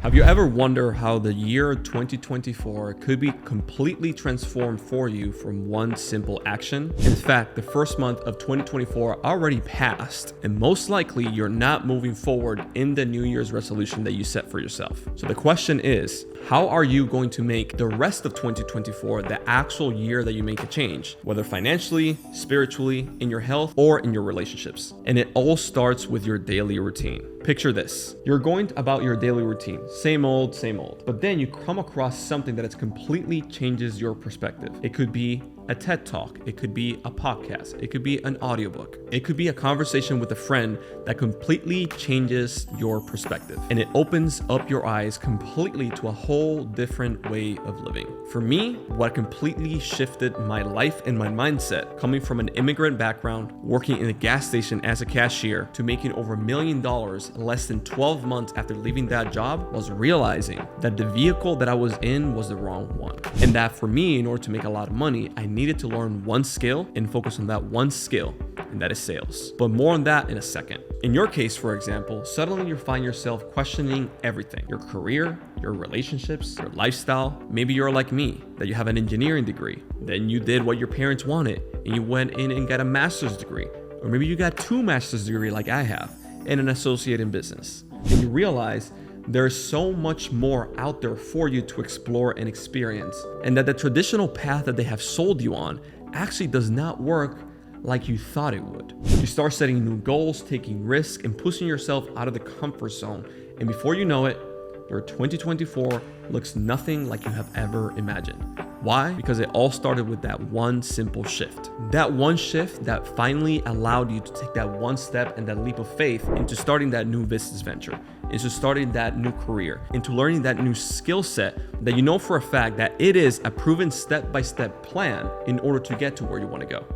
Have you ever wondered how the year 2024 could be completely transformed for you from one simple action? In fact, the first month of 2024 already passed, and most likely you're not moving forward in the New Year's resolution that you set for yourself. So the question is, how are you going to make the rest of 2024 the actual year that you make a change, whether financially, spiritually, in your health, or in your relationships? And it all starts with your daily routine. Picture this. You're going about your daily routine, same old, but then you come across something that completely changes your perspective. It could be a TED Talk, it could be a podcast, it could be an audiobook, it could be a conversation with a friend that completely changes your perspective, and it opens up your eyes completely to a whole different way of living. For me, what completely shifted my life and my mindset, coming from an immigrant background, working in a gas station as a cashier, to making over $1 million less than 12 months after leaving that job, was realizing that the vehicle that I was in was the wrong one. And that for me, in order to make a lot of money, I needed to learn one skill and focus on that one skill, and that is sales. But more on that in a second. In your case, for example, suddenly you find yourself questioning everything: your career, your relationships, your lifestyle. Maybe you're like me, that you have an engineering degree, then you did what your parents wanted and you went in and got a master's degree. Or maybe you got 2 master's degrees like I have and an associate in business. And you realize there's so much more out there for you to explore and experience, and that the traditional path that they have sold you on actually does not work like you thought it would. You start setting new goals, taking risks, and pushing yourself out of the comfort zone. And before you know it, your 2024 looks nothing like you have ever imagined. Why? Because it all started with that one simple shift. That one shift that finally allowed you to take that one step and that leap of faith into starting that new business venture, into starting that new career, into learning that new skill set that you know for a fact that it is a proven step-by-step plan in order to get to where you want to go.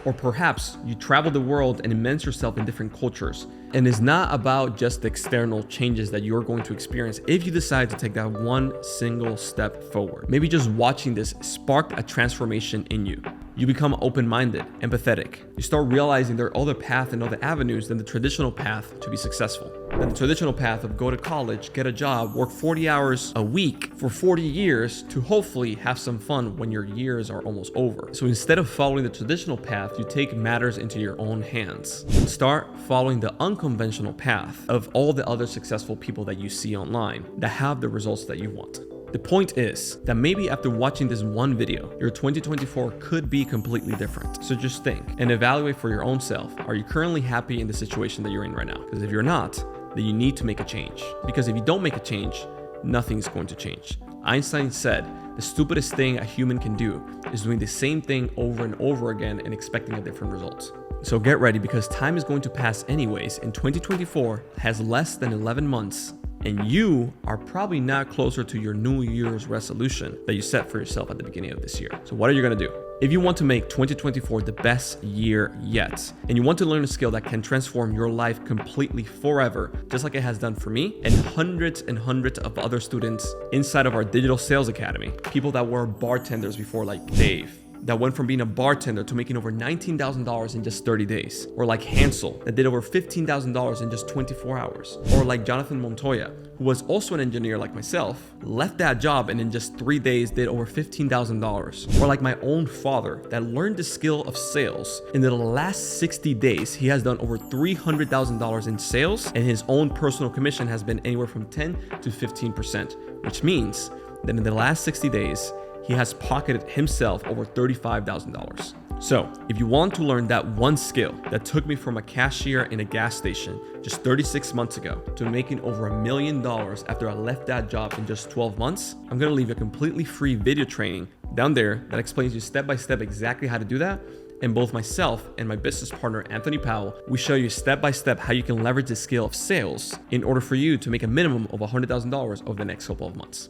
Or perhaps you travel the world and immerse yourself in different cultures. And it's not about just the external changes that you're going to experience if you decide to take that one single step forward. Maybe just watching this sparked a transformation in you. You become open-minded, empathetic. You start realizing there are other paths and other avenues than the traditional path to be successful. Than the traditional path of go to college, get a job, work 40 hours a week for 40 years to hopefully have some fun when your years are almost over. So instead of following the traditional path, you take matters into your own hands. Start following the unconventional path of all the other successful people that you see online that have the results that you want. The point is that maybe after watching this one video, your 2024 could be completely different. So just think and evaluate for your own self. Are you currently happy in the situation that you're in right now? Because if you're not, then you need to make a change. Because if you don't make a change, nothing's going to change. Einstein said, the stupidest thing a human can do is doing the same thing over and over again and expecting a different result. So get ready, because time is going to pass anyways, and 2024 has less than 11 months. And you are probably not closer to your New Year's resolution that you set for yourself at the beginning of this year. So what are you going to do? If you want to make 2024 the best year yet, and you want to learn a skill that can transform your life completely forever, just like it has done for me and hundreds of other students inside of our Digital Sales Academy, people that were bartenders before, like Dave, that went from being a bartender to making over $19,000 in just 30 days. Or like Hansel, that did over $15,000 in just 24 hours. Or like Jonathan Montoya, who was also an engineer like myself, left that job and in just 3 days did over $15,000. Or like my own father, that learned the skill of sales. In the last 60 days, he has done over $300,000 in sales, and his own personal commission has been anywhere from 10 to 15%, which means that in the last 60 days, he has pocketed himself over $35,000. So if you want to learn that one skill that took me from a cashier in a gas station just 36 months ago to making over $1 million after I left that job in just 12 months, I'm gonna leave a completely free video training down there that explains you step by step exactly how to do that. And both myself and my business partner, Anthony Powell, we show you step by step how you can leverage the skill of sales in order for you to make a minimum of $100,000 over the next couple of months.